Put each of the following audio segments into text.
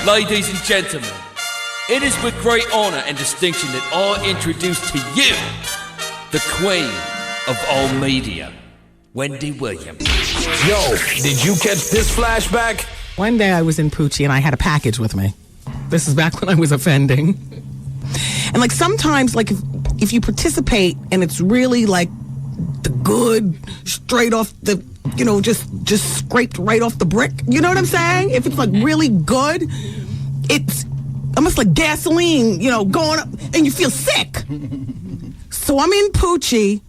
Ladies and gentlemen, it is with great honor and distinction that I introduce to you the queen of all media, Wendy Williams. Yo, did you catch this flashback? One day I was in Poochie and I had a package with me. This is back when I was offending. And like sometimes, like if you participate and it's really like the good, straight off the, you know, just scraped right off the brick. You know what I'm saying? If it's like really good, it's almost like gasoline, you know, going up and you feel sick. So I'm in Poochie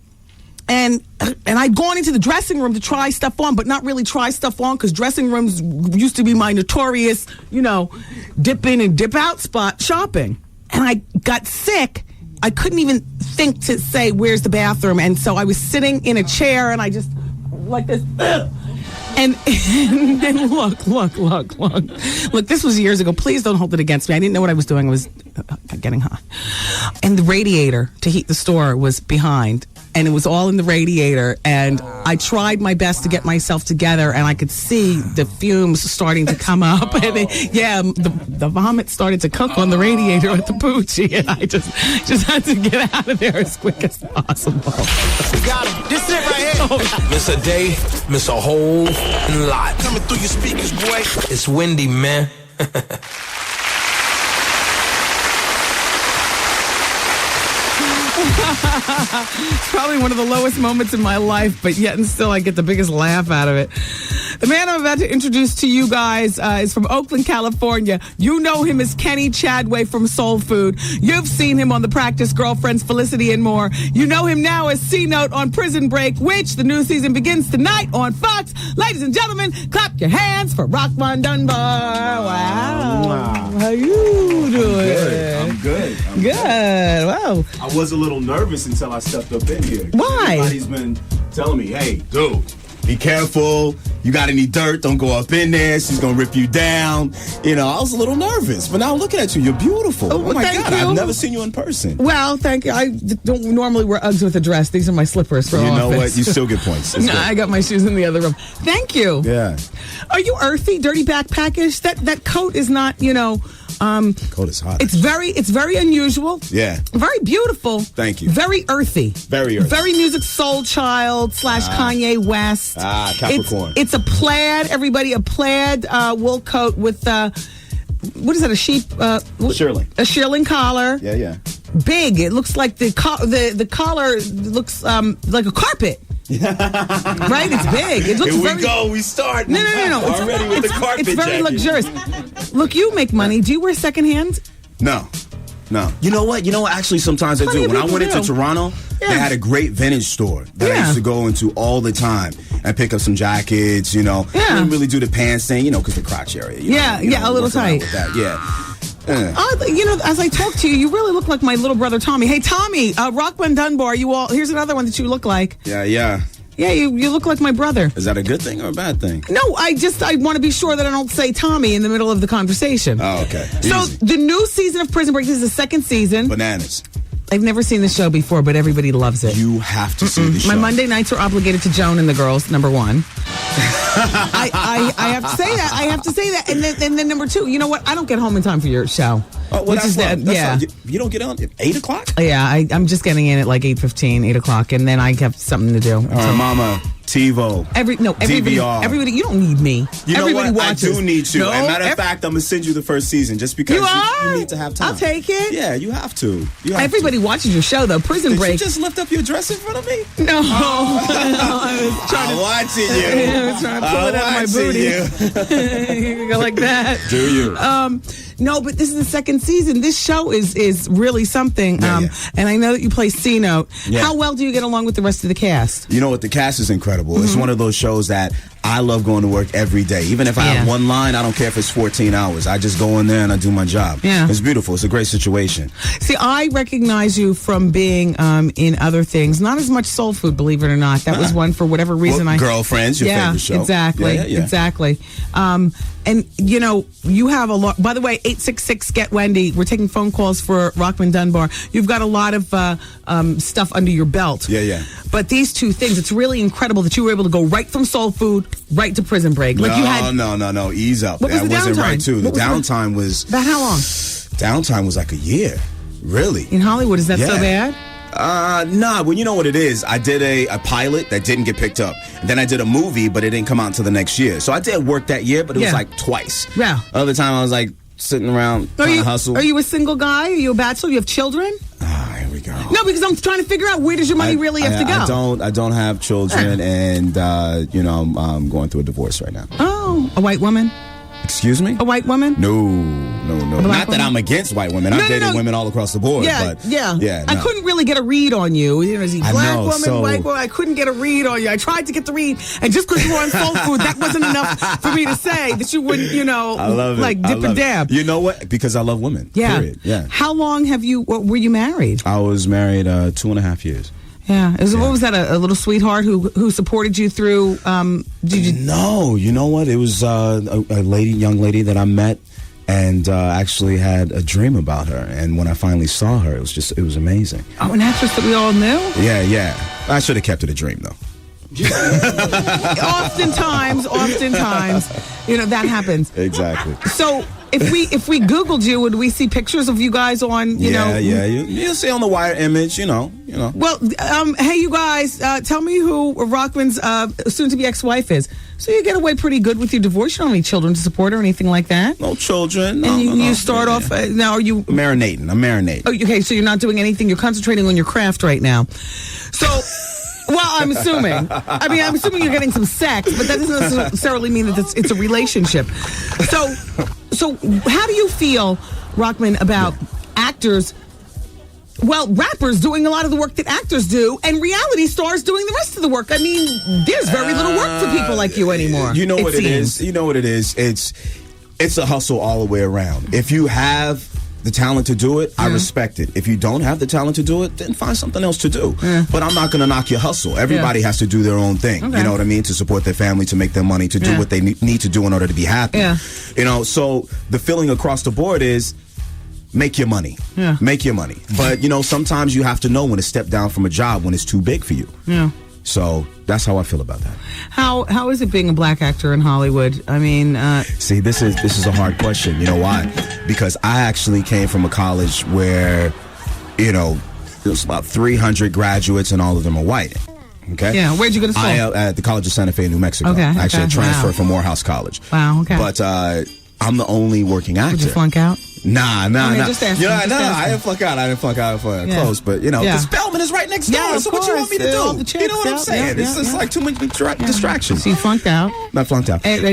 and I'd gone into the dressing room to try stuff on, but not really try stuff on because dressing rooms used to be my notorious, you know, dip in and dip out spot shopping. And I got sick. I couldn't even think to say, where's the bathroom? And so I was sitting in a chair and I just, like this, and look, this was years ago. Please don't hold it against me. I didn't know what I was doing. I was getting hot. And the radiator to heat the store was behind. And it was all in the radiator. And I tried my best to get myself together. And I could see the fumes starting to come up. And the vomit started to cook on the radiator at the Poochie. And I just had to get out of there as quick as possible. We got him. This is it right here. Miss a day, miss a whole lot. Coming through your speakers, boy. It's Wendy, man. It's probably one of the lowest moments in my life, but yet and still I get the biggest laugh out of it. The man I'm about to introduce to you guys is from Oakland, California. You know him as Kenny Chadway from Soul Food. You've seen him on The Practice Girlfriends, Felicity, and more. You know him now as C-Note on Prison Break, which the new season begins tonight on Fox. Ladies and gentlemen, clap your hands for Rockmond Dunbar. Wow. How you doing? I'm good. Good. Wow. I was a little nervous until I stepped up in here. Why? Everybody's been telling me, hey, dude, be careful. You got any dirt, don't go up in there. She's going to rip you down. You know, I was a little nervous. But now looking at you, you're beautiful. Oh, my thank God, you. I've never seen you in person. Well, thank you. I don't normally wear Uggs with a dress. These are my slippers for You office. know what? You still get points. It's No, good. I got my shoes in the other room. Thank you. Yeah. Are you earthy, dirty backpackish? That coat is not, you know... Coat is hot. It's very unusual. Yeah. Very beautiful. Thank you. Very earthy. Very earthy. Very music soul child / Kanye West. Capricorn. It's a plaid, everybody, a plaid wool coat with, what is that, a sheep? Shearling. A shearling collar. Yeah. Big. It looks like the collar looks like a carpet. Right? It's big. It looks Here we go. We start. No. Already with the carpet It's very jacket. luxurious. Look, you make money. Do you wear secondhand? No. You know what? Actually, sometimes I do. When I went into Toronto, they had a great vintage store that I used to go into all the time and pick up some jackets, you know. Yeah. I didn't really do the pants thing, you know, because the crotch area. A little tight. With that. Yeah. You know, as I talk to you, you really look like my little brother Tommy. Hey, Tommy, Rockmond Dunbar, here's another one that you look like. Yeah. Yeah, you look like my brother. Is that a good thing or a bad thing? No, I want to be sure that I don't say Tommy in the middle of the conversation. Oh, okay. So, Easy. the new season of Prison Break, this is the second season. Bananas. I've never seen this show before, but everybody loves it. You have to see the show. My Monday nights are obligated to Joan and the girls, number one. I have to say that. I have to say that. And then number two, you know what? I don't get home in time for your show. Oh, well, that's yeah. fine. You don't get on at 8 o'clock? Yeah, I'm just getting in at like 8:15, 8 o'clock, and then I have something to do. All right, Mama, TiVo, everybody, DVR. Everybody, you don't need me. You know everybody what? watches. I do need you. No, As a matter of fact, I'm going to send you the first season just because you need to have time. I'll take it. Yeah, you have to. Everybody watches your show, though. Prison Break. Did you just lift up your dress in front of me? No. I was trying I'm watching you. I was trying to pull it out of my booty. You go like that. Do you? No, but this is the second season. This show is really something. Yeah. And I know that you play C-Note. Yeah. How well do you get along with the rest of the cast? You know what? The cast is incredible. It's one of those shows that I love going to work every day. Even if I have one line, I don't care if it's 14 hours. I just go in there and I do my job. Yeah. It's beautiful. It's a great situation. See, I recognize you from being in other things. Not as much Soul Food, believe it or not. That was one for whatever reason. Girlfriends, your favorite show. Exactly. Yeah. Exactly. And, you know, you have a lot. By the way, 866-GET-WENDY. We're taking phone calls for Rockmond Dunbar. You've got a lot of stuff under your belt. Yeah. But these two things, it's really incredible that you were able to go right from Soul Food right to Prison Break. Like No. Ease up. What was that the wasn't downtime? right, too. The downtime was... About how long? Downtime was like a year. Really? In Hollywood, is that so bad? Nah, well, you know what it is. I did a pilot that didn't get picked up. And then I did a movie, but it didn't come out until the next year. So I did work that year, but it was like twice. Yeah. Other time I was like sitting around trying to hustle. Are you a single guy? Are you a bachelor? You have children? Here we go. No, because I'm trying to figure out where does your money really have to go. I don't have children, and you know, I'm going through a divorce right now. Oh, a white woman? Excuse me? A white woman? No. Not that I'm against white women. I've dated women all across the board. Yeah. No. I couldn't really get a read on you. You know, is he black woman, white woman? I couldn't get a read on you. I tried to get the read, and just because you were on Soul Food, that wasn't enough for me to say that you wouldn't, you know, like dip and dab. You know what? Because I love women. Yeah. Period. Yeah. How long were you married? I was married 2.5 years. Yeah. What was that? A little sweetheart who supported you through? No. You know what? It was a young lady that I met, and actually had a dream about her. And when I finally saw her, it was amazing. Oh, an actress that we all knew? Yeah. I should have kept it a dream, though. Oftentimes, you know, that happens. Exactly. So if we Googled you, would we see pictures of you guys on, you know? Yeah. You'll see on the wire image, you know. Well, hey, you guys, tell me who Rockman's soon-to-be ex-wife is. So you get away pretty good with your divorce. You don't have any children to support or anything like that? No children. And you start off, now are you... I'm marinating. Oh, okay, so you're not doing anything. You're concentrating on your craft right now. So... Well, I'm assuming. I'm assuming you're getting some sex, but that doesn't necessarily mean that it's a relationship. So how do you feel, Rockman, about actors, rappers doing a lot of the work that actors do, and reality stars doing the rest of the work? I mean, there's very little work for people like you anymore. You know what it is? You know what it is? It's a hustle all the way around. If you have the talent to do it, I respect it. If you don't have the talent to do it, then find something else to do. But I'm not going to knock your hustle. Everybody has to do their own thing. Okay. You know what I mean? To support their family, to make their money, to do what they need to do in order to be happy. You know, so the feeling across the board is make your money. Make your money. But, you know, sometimes you have to know when to step down from a job when it's too big for you. So that's how I feel about that. How is it being a black actor in Hollywood? I mean, see, this is a hard question. You know why? Because I actually came from a college where, you know, there's about 300 graduates and all of them are white. Okay. Yeah. Where'd you go to school? At the College of Santa Fe in New Mexico. Okay. Actually, I transferred from Morehouse College. Wow. Okay. But I'm the only working actor. Did you flunk out? Nah. Just asking, I didn't flunk out for close, but you know, the Spelman is right next door. So what you want me to do? You know what I'm saying? It's just like too much distraction. So you flunked out? Not flunked out. Okay.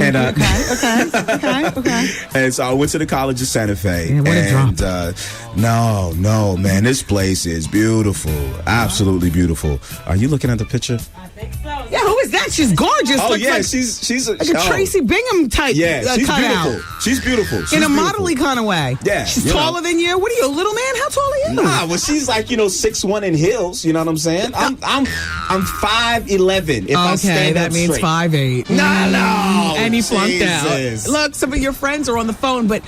And so I went to the College of Santa Fe. What a drop. No, man, this place is beautiful, absolutely beautiful. Are you looking at the picture? Yeah, who is that? She's gorgeous. Oh, yeah, she's like a Tracy Bingham type. Yeah, she's cut beautiful. Out. She's beautiful. In a modelly kind of way. Yeah. She's taller than you. What are you, a little man? How tall are you? Nah, well, she's like, 6'1" in heels. You know what I'm saying? I'm 5'11". If I stand that up means straight. 5'8". No. And he flunked out. Look, some of your friends are on the phone, but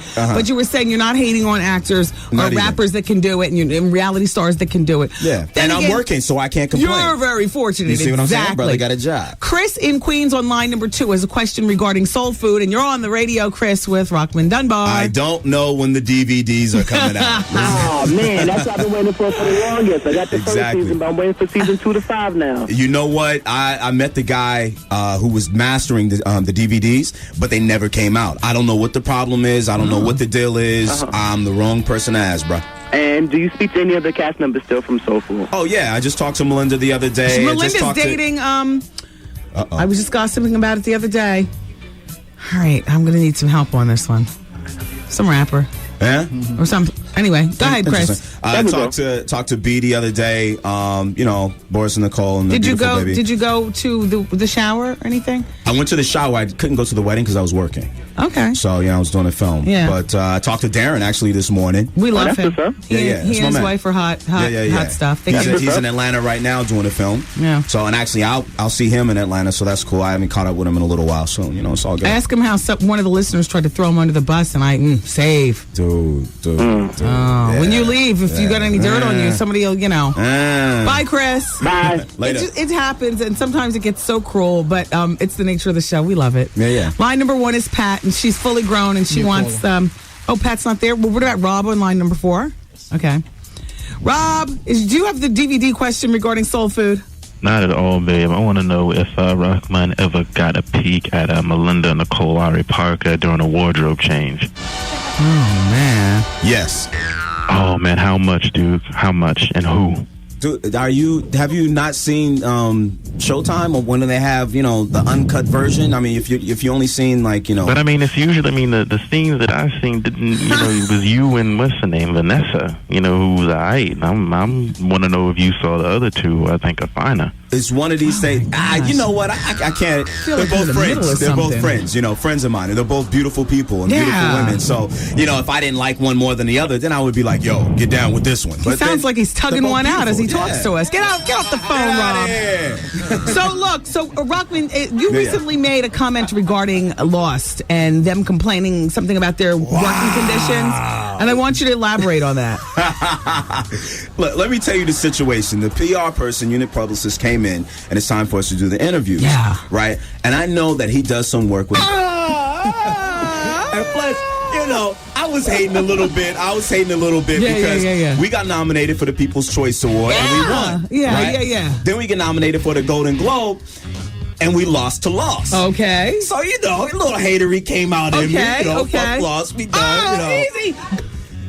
you were saying you're not hating on actors or rappers that can do it, and reality stars that can do it. Yeah. And I'm working, so I can't complain. You're very fortunate. You see what I'm saying? Brother got a job. Chris in Queens on line number 2 has a question regarding soul food, and you're on the radio, Chris, with Rockmond Dunbar. I don't know when the DVDs are coming out. Oh, man, that's what I've been waiting for the longest. I got the first season, but I'm waiting for season 2 to 5 now. You know what? I met the guy who was mastering the DVDs, but they never came out. I don't know what the problem is. I don't know what the deal is. I'm the wrong person to ask, bro. And do you speak to any other cast members still from Soul Food? Oh, yeah. I just talked to Melinda the other day. Melinda's dating... I was just gossiping about it the other day. All right, I'm going to need some help on this one. Some rapper. Yeah? Or some Anyway, go ahead, Chris. I talked to B the other day. Boris and Nicole and the beautiful baby. Did you go to the shower or anything? I went to the shower. I couldn't go to the wedding because I was working. Okay. So I was doing a film. Yeah. But I talked to Darren actually this morning. We love him. He and his wife are hot stuff. He's in Atlanta right now doing a film. Yeah. So and actually I'll see him in Atlanta. So that's cool. I haven't caught up with him in a little while. So it's all good. Ask him how one of the listeners tried to throw him under the bus, and I save. Dude. Yeah. When you leave, if you got any dirt on you, somebody will, Bye, Chris. Bye. Later. It happens, and sometimes it gets so cruel, but it's the nature of the show. We love it. Yeah. Line number 1 is Pat, and she's fully grown, and she wants. Pat's not there. Well, what about Rob on line number 4? Okay. Rob, do you have the DVD question regarding soul food? Not at all, babe. I want to know if Rockmond ever got a peek at Melinda Nicole Ari Parker during a wardrobe change. Oh, man. Yes. Oh, man. How much, dude? How much and who? Dude, have you not seen Showtime, or when they have the uncut version? I mean, if you only seen But I mean, it's usually the scenes that I've seen didn't it was you and what's her name, Vanessa, who was alright. I'm want to know if you saw the other two who I think are finer. It's one of these things. You know what? I can't. They're both friends. They're both friends. Friends of mine. And they're both beautiful people and beautiful women. So, if I didn't like one more than the other, then I would be like, yo, get down with this one. He sounds like he's tugging one out as he talks to us. Get off the phone, Rob. So Rockman, you recently made a comment regarding Lost and them complaining something about their working conditions. And I want you to elaborate on that. Look, let me tell you the situation. The PR person, unit publicist, came in, and it's time for us to do the interview. Yeah. Right? And I know that he does some work with... And plus, I was hating a little bit. Because we got nominated for the People's Choice Award, and we won. Yeah. Then we get nominated for the Golden Globe, and we lost to Lost. Okay. So, a little hatery came out in me. Fuck Lost, we done, easy.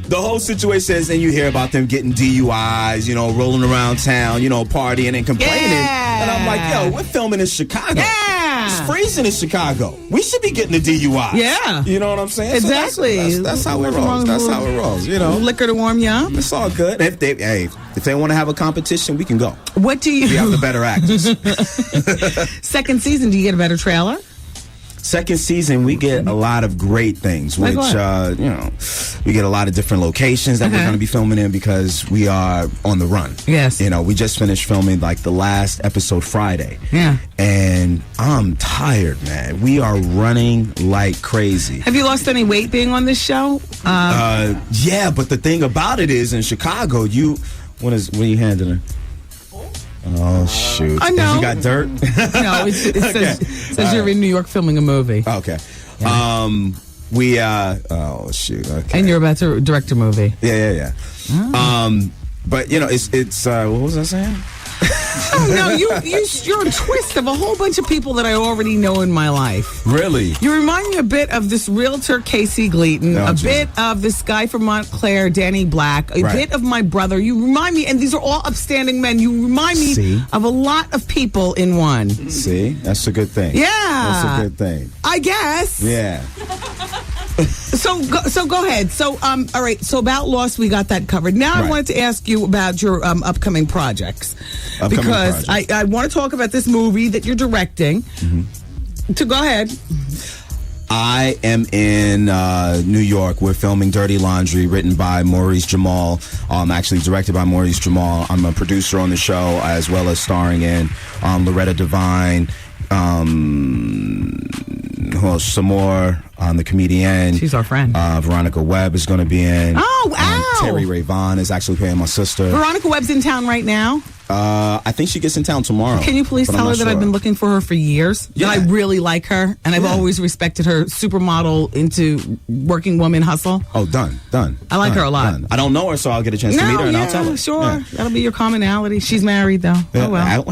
The whole situation is, and you hear about them getting DUIs, rolling around town, partying and complaining. Yeah. And I'm like, yo, we're filming in Chicago. Yeah. It's freezing in Chicago. We should be getting a DUI. Yeah. You know what I'm saying? Exactly. So that's how it rolls. That's how it rolls, Liquor to warm you up. It's all good. If they want to have a competition, we can go. What do you... We have the better actors. Second season, do you get a better trailer? Second season, we get a lot of great things, which, we get a lot of different locations that we're going to be filming in because we are on the run. Yes. We just finished filming the last episode Friday. Yeah. And I'm tired, man. We are running like crazy. Have you lost any weight being on this show? Yeah, but the thing about it is in Chicago, what are you handling? Oh, shoot. I know. Has you got dirt? No, it says you're in New York filming a movie. Okay. Yeah. Oh, shoot. Okay. And you're about to direct a movie. Yeah. Oh. But, it's what was I saying? No, you're a twist of a whole bunch of people that I already know in my life. Really? You remind me a bit of this realtor, Casey Gleaton, bit of this guy from Montclair, Danny Black, a bit of my brother. You remind me, and these are all upstanding men, you remind me of a lot of people in one. See? That's a good thing. Yeah. That's a good thing. I guess. Yeah. So go ahead. So, all right. So about Lost, we got that covered. Now I wanted to ask you about your upcoming projects. Because I want to talk about this movie that you're directing. Mm-hmm. So go ahead. I am in New York. We're filming Dirty Laundry, written by Maurice Jamal. Actually directed by Maurice Jamal. I'm a producer on the show, as well as starring in Loretta Devine. Some more on the comedian. She's our friend. Veronica Webb is going to be in. Oh, wow. Terry Ray Vaughan is actually playing my sister. Veronica Webb's in town right now. I think she gets in town tomorrow. Can you please tell her that I've been looking for her for years? Yeah. That I really like her, and I've always respected her supermodel into working woman hustle. Oh, done. I like her a lot. Done. I don't know her, so I'll get a chance to meet her, and I'll tell her. Sure. Yeah. That'll be your commonality. She's married, though. Yeah. Oh, well.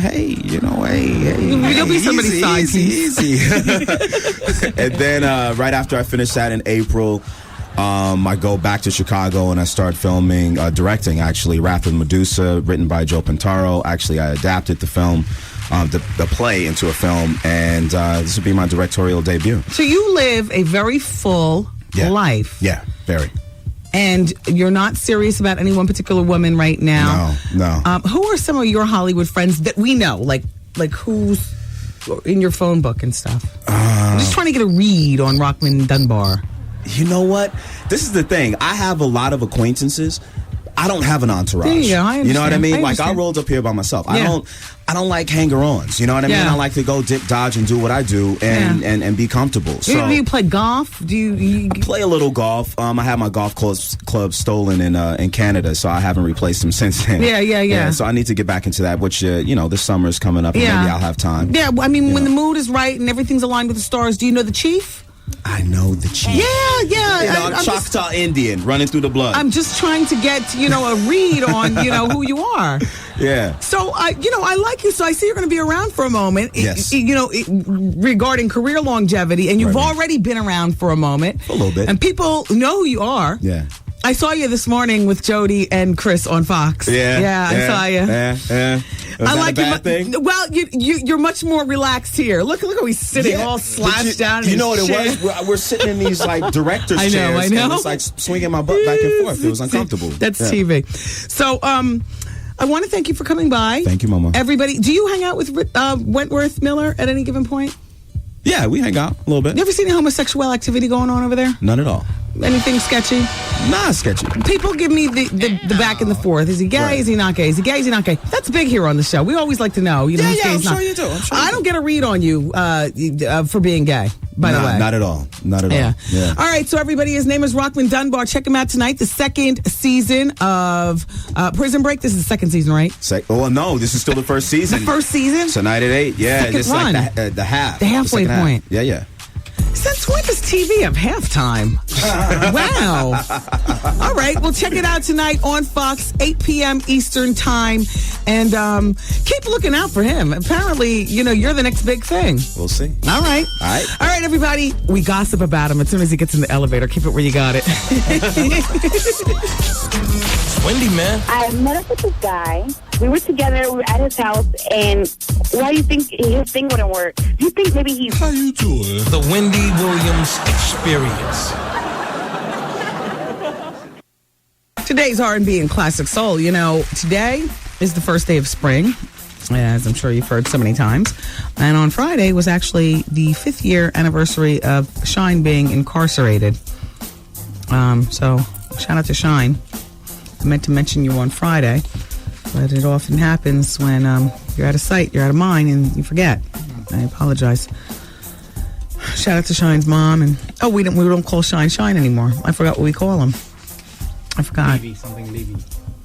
You'll be somebody's side piece. Easy. And then right after I finish that in April, I go back to Chicago and I start filming, directing actually, Wrath of Medusa, written by Joe Pintaro. Actually, I adapted the film, the play into a film, and this will be my directorial debut. So you live a very full life. Yeah, very. And you're not serious about any one particular woman right now. No. Who are some of your Hollywood friends that we know? Like who's in your phone book and stuff? I'm just trying to get a read on Rockmond Dunbar. You know what? This is the thing. I have a lot of acquaintances. I don't have an entourage. There you go. I understand. You know what I mean? I rolled up here by myself. Yeah. I don't like hanger-ons. You know what I mean? I like to go dip, dodge, and do what I do and be comfortable. So do you play golf? Do you play a little golf? I had my golf club stolen in Canada, so I haven't replaced them since then. Yeah. So I need to get back into that, which this summer is coming up, and maybe I'll have time. Yeah, I mean, when the mood is right and everything's aligned with the stars, do you know the Chief? I know the Chief. Yeah. I'm Choctaw Indian running through the blood. I'm just trying to get, a read on, who you are. Yeah. So, I like you. So I see you're going to be around for a moment. Yes. Regarding career longevity, and you've already been around for a moment. A little bit. And people know who you are. Yeah. I saw you this morning with Jody and Chris on Fox. Yeah, I saw you. Yeah. Was that a bad thing? Well, you're much more relaxed here. Look how he's sitting all slouched down. You know what it was? We're sitting in these director's chairs. I know. And it's like swinging my butt back and forth. It was uncomfortable. That's TV. So, I want to thank you for coming by. Thank you, Mama. Everybody, do you hang out with Wentworth Miller at any given point? Yeah, we hang out a little bit. You ever seen any homosexual activity going on over there? None at all. Anything sketchy? Nah, sketchy. People give me the back and the forth. Is he gay? Right. Is he not gay? Is he gay? Is he not gay? That's big here on the show. We always like to know. Who's gay, I'm who's sure not. you do. I don't get a read on you for being gay, by the way. Not at all. Not at all. Yeah. All right, so everybody, his name is Rockmond Dunbar. Check him out tonight, the second season of Prison Break. This is the second season, right? No, this is still the first season. The first season? Tonight at 8. Yeah, second this is run. like the half. The halfway point. Half. Yeah. Since when does TV have halftime? Wow. All right. Well, check it out tonight on Fox, 8 p.m. Eastern Time. And keep looking out for him. Apparently, you're the next big thing. We'll see. All right. All right, everybody. We gossip about him as soon as he gets in the elevator. Keep it where you got it. Wendy, man. I met up with this guy. We were together. We were at his house. And why do you think his thing wouldn't work? Do you think maybe he's... How you doing? The Wendy Williams Experience. Today's R&B and classic soul. Today is the first day of spring, as I'm sure you've heard so many times. And on Friday was actually the 5th year anniversary of Shine being incarcerated. So shout out to Shine. I meant to mention you on Friday, but it often happens when you're out of sight, you're out of mind, and you forget. I apologize. Shout out to Shine's mom, and we don't call Shine anymore. I forgot what we call him. I forgot.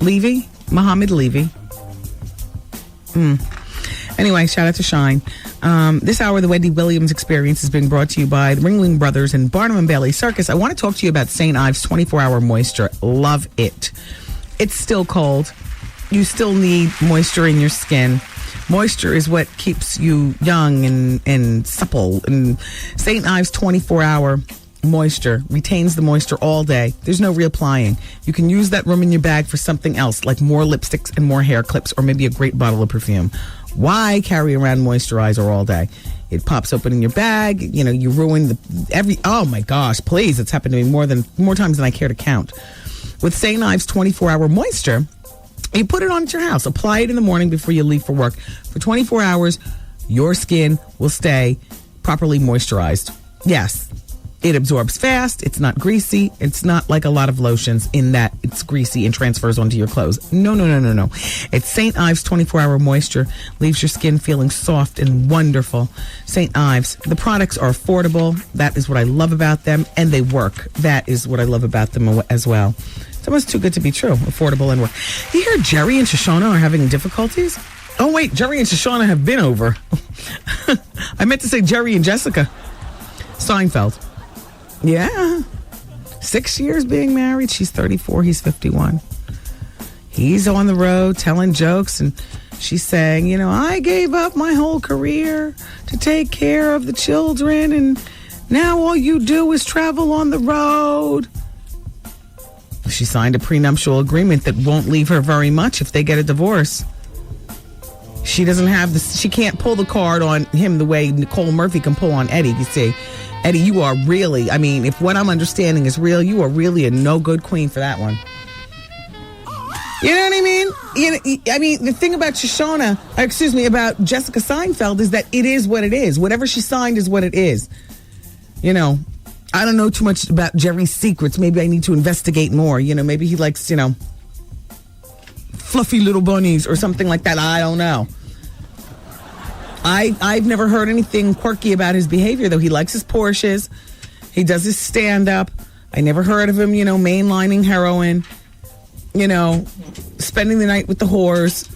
Levy? Muhammad Levy. Anyway, shout out to Shine. This hour, the Wendy Williams Experience is being brought to you by the Ringling Brothers and Barnum and Bailey Circus. I want to talk to you about St. Ives 24-Hour Moisture. Love it. It's still cold. You still need moisture in your skin. Moisture is what keeps you young and supple. And St. Ives 24-Hour Moisture retains the moisture all day. There's no reapplying. You can use that room in your bag for something else, like more lipsticks and more hair clips, or maybe a great bottle of perfume. Why carry around moisturizer all day? It pops open in your bag. You ruin oh my gosh, please. It's happened to me more times than I care to count. With St. Ives 24-Hour Moisture, you put it on at your house. Apply it in the morning before you leave for work. For 24 hours, your skin will stay properly moisturized. Yes, it absorbs fast. It's not greasy. It's not like a lot of lotions in that it's greasy and transfers onto your clothes. No. It's St. Ives 24-Hour Moisture. Leaves your skin feeling soft and wonderful. St. Ives. The products are affordable. That is what I love about them. And they work. That is what I love about them as well. It's almost too good to be true. Affordable and work. You hear Jerry and Shoshana are having difficulties? Oh, wait. Jerry and Shoshana have been over. I meant to say Jerry and Jessica Seinfeld. Yeah. 6 years being married. She's 34. He's 51. He's on the road telling jokes, and she's saying, I gave up my whole career to take care of the children, and now all you do is travel on the road. She signed a prenuptial agreement that won't leave her very much if they get a divorce. She doesn't have she can't pull the card on him the way Nicole Murphy can pull on Eddie, you see. Eddie, you are really, I mean, if what I'm understanding is real, you are really a no good queen for that one. You know what I mean? I mean, the thing about about Jessica Seinfeld is that it is what it is. Whatever she signed is what it is. You know, I don't know too much about Jerry's secrets. Maybe I need to investigate more. You know, maybe he likes, fluffy little bunnies or something like that. I don't know. I've never heard anything quirky about his behavior, though. He likes his Porsches. He does his stand-up. I never heard of him, mainlining heroin, spending the night with the whores,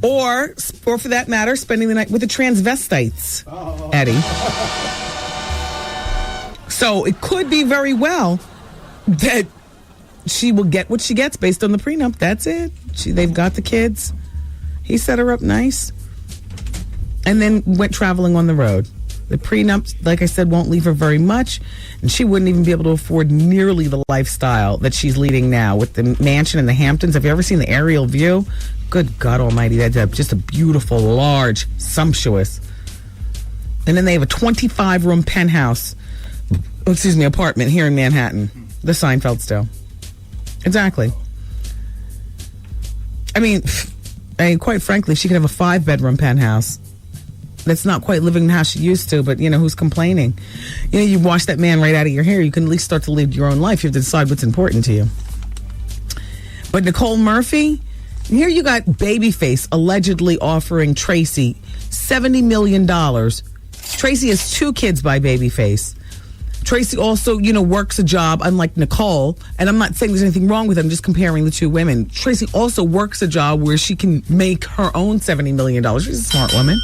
or for that matter, spending the night with the transvestites, Eddie. So it could be very well that she will get what she gets based on the prenup. That's it. They've got the kids. He set her up nice. And then went traveling on the road. The prenup, like I said, won't leave her very much. And she wouldn't even be able to afford nearly the lifestyle that she's leading now with the mansion in the Hamptons. Have you ever seen the aerial view? Good God almighty. That's just a beautiful, large, sumptuous. And then they have a 25-room penthouse, apartment here in Manhattan. The Seinfeld still. Exactly. I mean, quite frankly, she could have a 5-bedroom penthouse. That's not quite living how she used to, but, who's complaining? You wash that man right out of your hair. You can at least start to live your own life. You have to decide what's important to you. But Nicole Murphy, here you got Babyface allegedly offering Tracy $70 million. Tracy has 2 kids by Babyface. Tracy also, works a job, unlike Nicole. And I'm not saying there's anything wrong with them, just comparing the 2 women. Tracy also works a job where she can make her own $70 million. She's a smart woman.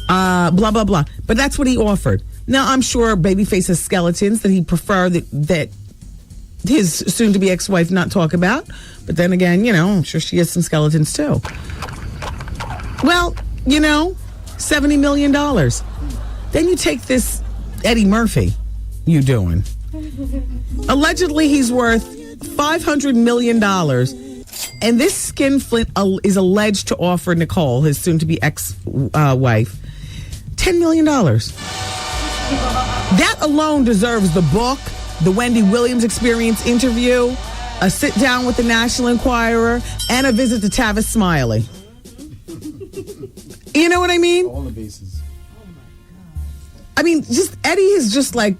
Blah, blah, blah. But that's what he offered. Now, I'm sure Babyface has skeletons that he'd prefer that his soon-to-be ex-wife not talk about. But then again, I'm sure she has some skeletons, too. Well, $70 million. Then you take this Eddie Murphy you doing. Allegedly, he's worth $500 million. And this skinflint is alleged to offer Nicole, his soon-to-be ex-wife, $10 million. That alone deserves the book, the Wendy Williams Experience interview, a sit-down with the National Enquirer, and a visit to Tavis Smiley. You know what I mean? All the bases. I mean, just Eddie is just like...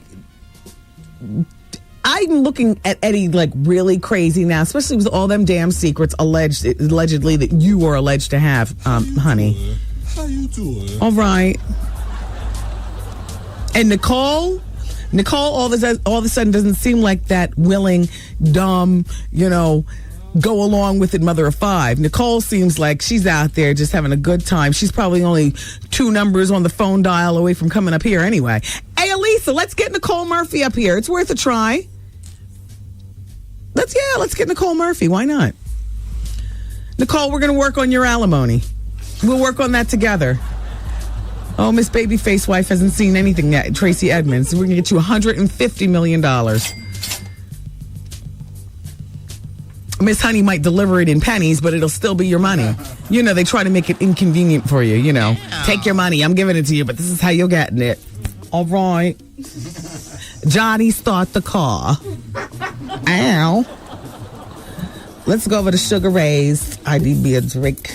I'm looking at Eddie like really crazy now, especially with all them damn secrets allegedly that you were alleged to have, honey. How you doing? All right. And Nicole all of a sudden doesn't seem like that willing, dumb, go along with it mother of 5. Nicole seems like she's out there just having a good time. She's probably only 2 numbers on the phone dial away from coming up here anyway. Hey, Elisa, let's get Nicole Murphy up here. It's worth a try. Let's get Nicole Murphy. Why not? Nicole, we're going to work on your alimony. We'll work on that together. Oh, Miss Babyface wife hasn't seen anything yet. Tracy Edmonds. We're going to get you $150 million. Miss Honey might deliver it in pennies, but it'll still be your money. They try to make it inconvenient for you, Yeah. Take your money. I'm giving it to you, but this is how you're getting it. All right. Johnny, start the car. Ow. Let's go over to Sugar Ray's. I need me a drink.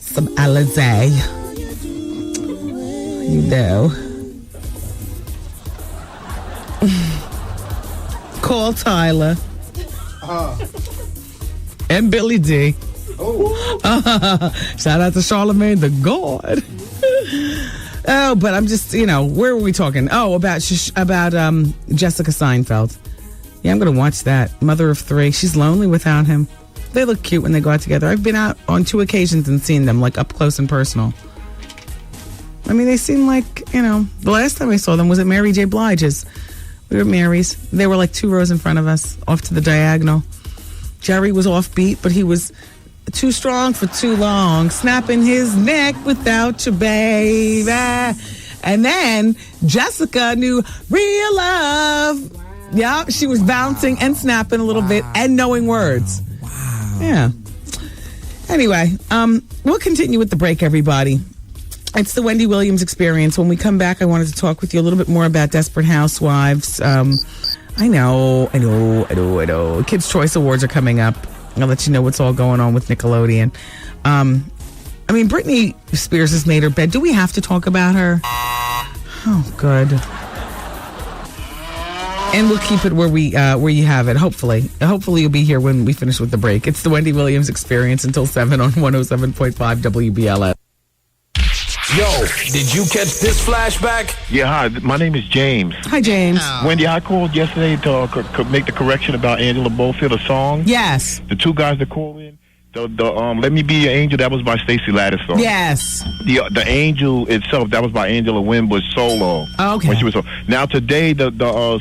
Some Alizé. Call Tyler. And Billy D. Shout out to Charlamagne the God. Oh, but I'm just, where were we talking? Oh, about Jessica Seinfeld. Yeah, I'm going to watch that. Mother of 3. She's lonely without him. They look cute when they go out together. I've been out on 2 occasions and seen them, like, up close and personal. I mean, they seem like, the last time I saw them was at Mary J. Blige's. We were at Mary's. They were like 2 rows in front of us, off to the diagonal. Jerry was offbeat, but he was too strong for too long, snapping his neck without you, baby. And then Jessica knew real love. Wow. Yeah, she was bouncing and snapping a little bit and knowing words. Wow. Yeah. Anyway, we'll continue with the break, everybody. It's the Wendy Williams Experience. When we come back, I wanted to talk with you a little bit more about Desperate Housewives. I know. Kids' Choice Awards are coming up. I'll let you know what's all going on with Nickelodeon. Britney Spears has made her bed. Do we have to talk about her? Oh, good. And we'll keep it where you have it. Hopefully you'll be here when we finish with the break. It's the Wendy Williams Experience until 7 on 107.5 WBLS. Yo, did you catch this flashback? Yeah, hi. My name is James. Hi, James. Wendy, I called yesterday to make the correction about Angela Bofield, a song. Yes. The two guys that called in. The Let Me Be Your Angel, that was by Stacey Lattice song. Yes. The Angel itself, that was by Angela Winbush solo. Okay. When she was now today, the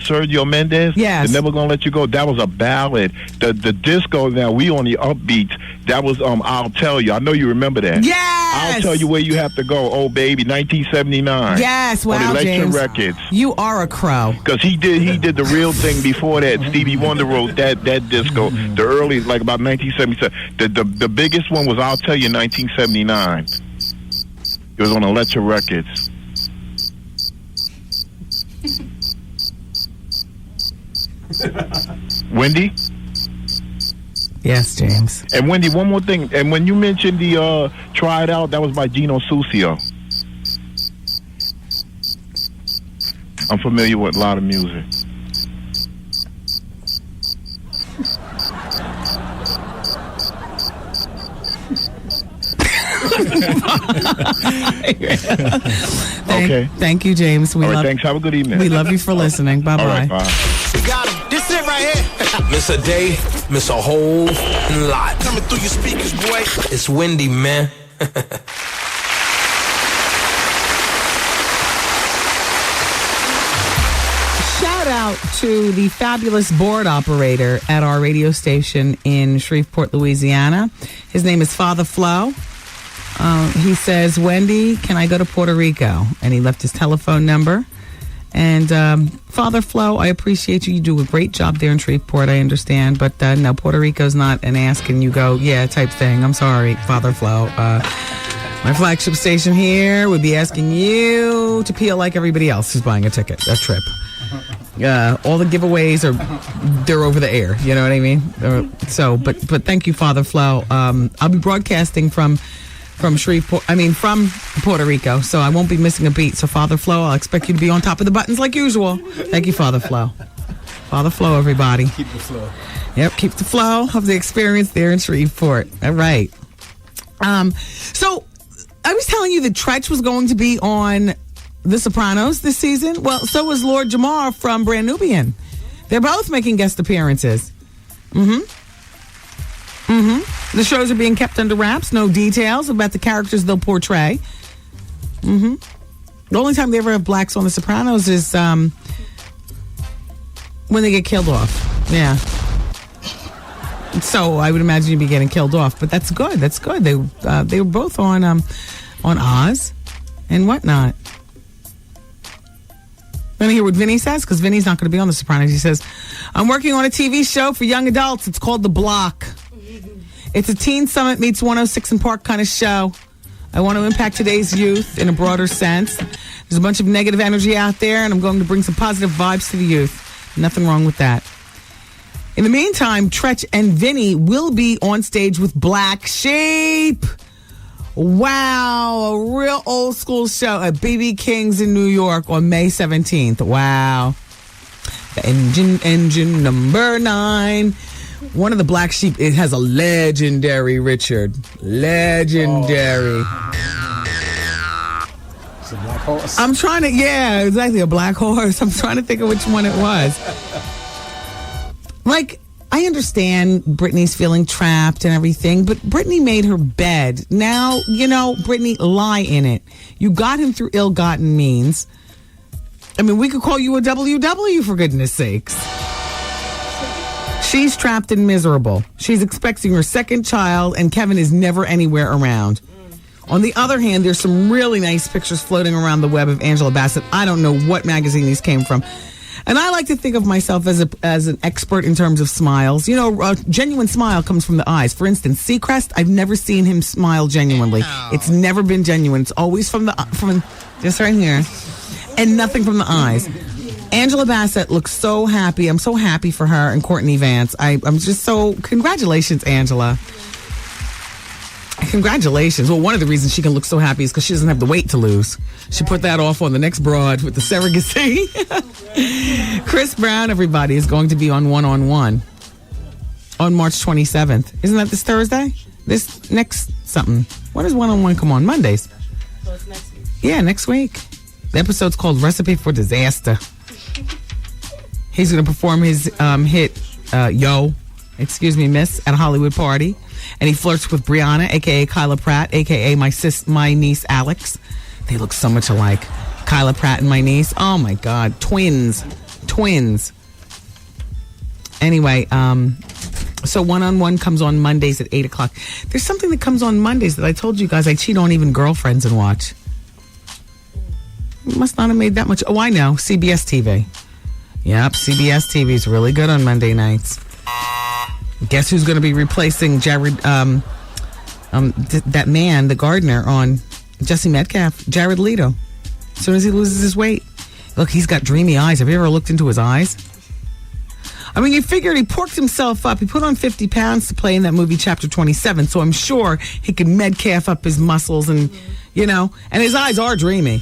Sergio Mendes, yes, the Never Gonna Let You Go, that was a ballad. The disco, now we on the upbeats, that was I'll Tell You. I know you remember that. Yes. I'll Tell You Where You Have to Go, oh baby, 1979. Yes, wow, on Electra James. Records. You are a crow. Because he did the real thing before that. Stevie Wonder wrote that disco, the early, like about 1977. The biggest one was I'll Tell You, 1979. It was on Electra Records. Wendy? Yes, James. And Wendy, one more thing. And when you mentioned the Try It Out, that was by Gino Sucio. I'm familiar with a lot of music. Okay. Thank you, James. All right, thanks. Have a good evening. We love you for listening. Bye-bye. All right, bye. We got him. This it right here. Miss a day, miss a whole lot. Coming through your speakers, boy. It's Wendy, man. Shout out to the fabulous board operator at our radio station in Shreveport, Louisiana. His name is Father Flo. He says, Wendy, can I go to Puerto Rico? And he left his telephone number. And Father Flo, I appreciate you. You do a great job there in Shreveport, I understand. But no, Puerto Rico's not an ask and you go, yeah, type thing. I'm sorry, Father Flo. My flagship station here would be asking you to peel like everybody else who's buying a trip. All the giveaways they're over the air. You know what I mean? But thank you, Father Flo. I'll be broadcasting from Shreveport. From Puerto Rico. So I won't be missing a beat. So Father Flo, I'll expect you to be on top of the buttons like usual. Thank you, Father Flo. Father Flo, everybody. Keep the flow. Yep, keep the flow of the experience there in Shreveport. All right. So I was telling you that Tretch was going to be on The Sopranos this season. Well, so was Lord Jamar from Brand Nubian. They're both making guest appearances. The shows are being kept under wraps. No details about the characters they'll portray. The only time they ever have blacks on The Sopranos is when they get killed off. Yeah. So I would imagine you'd be getting killed off, but that's good. That's good. They were both on Oz and whatnot. Let me hear what Vinny says, because Vinny's not going to be on The Sopranos. He says, I'm working on a TV show for young adults. It's called The Block. It's a Teen Summit meets 106 and Park kind of show. I want to impact today's youth in a broader sense. There's a bunch of negative energy out there, and I'm going to bring some positive vibes to the youth. Nothing wrong with that. In the meantime, Tretch and Vinny will be on stage with Black Sheep. Wow, a real old school show at BB King's in New York on May 17th. Wow. The engine number 9. One of the Black Sheep, it has a legendary Richard. Legendary. It's a black horse. I'm trying to, yeah, exactly, a black horse. I'm trying to think of which one it was. Like, I understand Britney's feeling trapped and everything, but Britney made her bed. Now, Britney, lie in it. You got him through ill-gotten means. We could call you a WW, for goodness sakes. She's trapped and miserable. She's expecting her second child, and Kevin is never anywhere around. On the other hand, there's some really nice pictures floating around the web of Angela Bassett. I don't know what magazine these came from. And I like to think of myself as an expert in terms of smiles. You know, a genuine smile comes from the eyes. For instance, Seacrest, I've never seen him smile genuinely. It's never been genuine. It's always from just right here, and nothing from the eyes. Angela Bassett looks so happy. I'm so happy for her and Courtney Vance. I'm just so, congratulations, Angela. Congratulations. Well, one of the reasons she can look so happy is because she doesn't have the weight to lose. She put that off on the next broad with the surrogacy. Chris Brown, everybody, is going to be on One-on-One on March 27th. Isn't that this Thursday? This next something. When does One-on-One come on? Mondays. So it's next week. Yeah, next week. The episode's called Recipe for Disaster. He's going to perform his hit, Yo, Excuse Me, Miss, at a Hollywood party. And he flirts with Brianna, a.k.a. Kyla Pratt, a.k.a. my niece, Alex. They look so much alike. Kyla Pratt and my niece. Oh, my God. Twins. Anyway, so One-on-One comes on Mondays at 8 o'clock. There's something that comes on Mondays that I told you guys I cheat on even girlfriends and watch. Must not have made that much. Oh, I know. CBS TV. Yep, CBS TV is really good on Monday nights. Guess who's going to be replacing Jared, that man, the gardener, on Jesse Metcalf? Jared Leto. As soon as he loses his weight. Look, he's got dreamy eyes. Have you ever looked into his eyes? I mean, you figured he porked himself up. He put on 50 pounds to play in that movie, Chapter 27. So I'm sure he can Metcalf up his muscles and, you know, and his eyes are dreamy.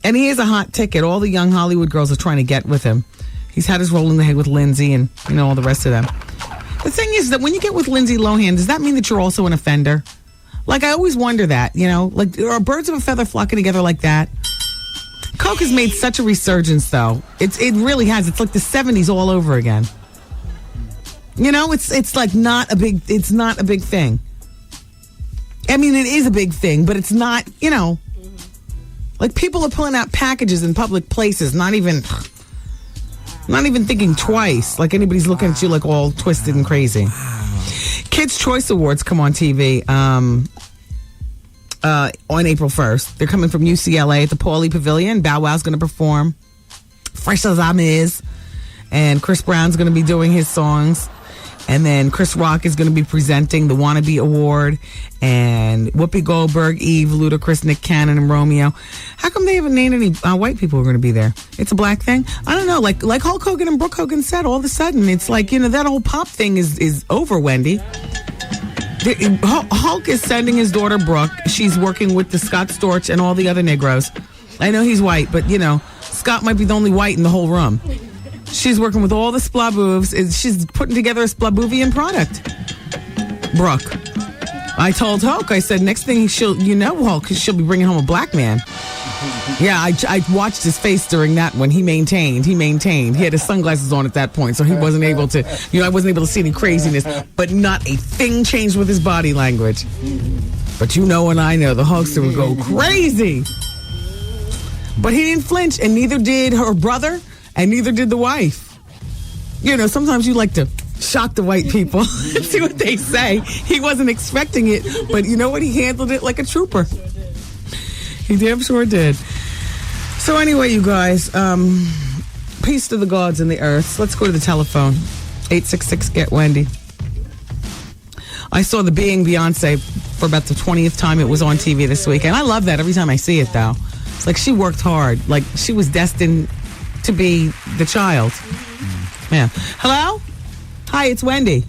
And he is a hot ticket. All the young Hollywood girls are trying to get with him. He's had his roll in the head with Lindsay and, you know, all the rest of them. The thing is that when you get with Lindsay Lohan, does that mean that you're also an offender? Like, I always wonder that, you know? Like, are birds of a feather flocking together like that? Coke has made such a resurgence, though. It really has. It's like the 70s all over again. You know, it's like not a big thing. I mean, it is a big thing, but it's not, you know. Like, people are pulling out packages in public places, not even thinking twice. Like, anybody's looking at you like all twisted and crazy. Kids' Choice Awards come on TV on April 1st. They're coming from UCLA at the Pauley Pavilion. Bow Wow's going to perform. Fresh as I'm is. And Chris Brown's going to be doing his songs. And then Chris Rock is going to be presenting the Wannabe Award. And Whoopi Goldberg, Eve, Ludacris, Nick Cannon, and Romeo. How come they haven't named any white people who are going to be there? It's a black thing? I don't know. Like Hulk Hogan and Brooke Hogan said, all of a sudden, it's like, you know, that whole pop thing is over, Wendy. Hulk is sending his daughter, Brooke. She's working with the Scott Storch and all the other Negroes. I know he's white, but, you know, Scott might be the only white in the whole room. She's working with all the Splaboovs. She's putting together a Splaboovian product. Brooke. I told Hulk, I said, next thing Hulk, she'll be bringing home a black man. Yeah, I watched his face during that one. He maintained. He had his sunglasses on at that point, so he wasn't able to, I wasn't able to see any craziness. But not a thing changed with his body language. But you know and I know, the Hulkster would go crazy. But he didn't flinch, and neither did her brother, and neither did the wife. You know, sometimes you like to shock the white people and see what they say. He wasn't expecting it, but you know what? He handled it like a trooper. He damn sure did. So anyway, you guys, peace to the gods and the earth. Let's go to the telephone. 866-GET-WENDY. I saw The Being Beyonce for about the 20th time it was on TV this week, and I love that every time I see it, though. It's like she worked hard. Like she was destined to be the child. Yeah. Hello? Hi, it's Wendy.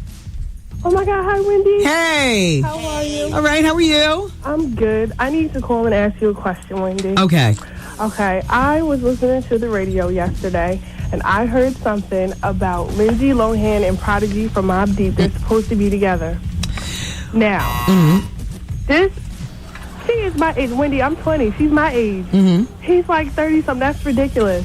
Oh my God, hi Wendy. Hey. How are you? All right, how are you? I'm good. I need to call and ask you a question, Wendy. Okay. I was listening to the radio yesterday, and I heard something about Lindsay Lohan and Prodigy from Mobb Deep. They're supposed to be together. Now, she is my age. Wendy, I'm 20. She's my age. He's like 30-something. That's ridiculous.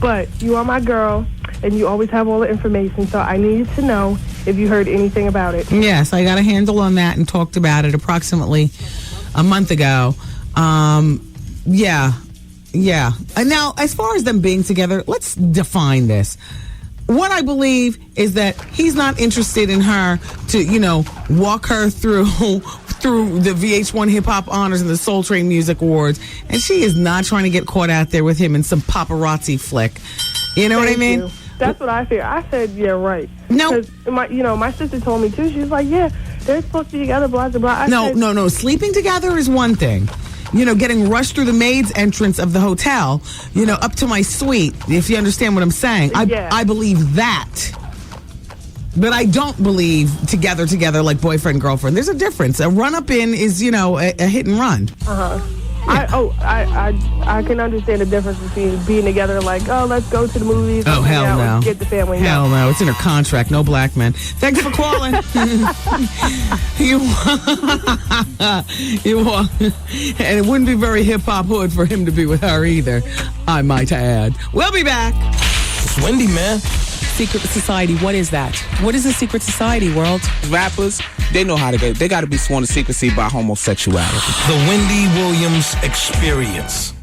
But you are my girl, and you always have all the information, so I needed to know if you heard anything about it. Yes, I got a handle on that and talked about it approximately a month ago. Yeah. And now, as far as them being together, let's define this. What I believe is that he's not interested in her to, walk her through the VH1 Hip Hop Honors and the Soul Train Music Awards, and she is not trying to get caught out there with him in some paparazzi flick. You know what I mean? You. That's what I feel. I said, yeah, right. No. My sister told me, too. She was like, yeah, they're supposed to be together, blah, blah, blah. No. Sleeping together is one thing. Getting rushed through the maid's entrance of the hotel, up to my suite, if you understand what I'm saying. I believe that. But I don't believe together like boyfriend, girlfriend. There's a difference. A run-up in is, a hit and run. Uh-huh. I can understand the difference between being together like, oh, let's go to the movies. Oh, hell no. Get the family. Hell no. It's in her contract. No black men. Thanks for calling. And it wouldn't be very hip-hop hood for him to be with her either, I might add. We'll be back. It's Wendy, man. Secret society, what is that? What is a secret society, world? Rappers, they know how to go. They got to be sworn to secrecy by homosexuality. The Wendy Williams Experience.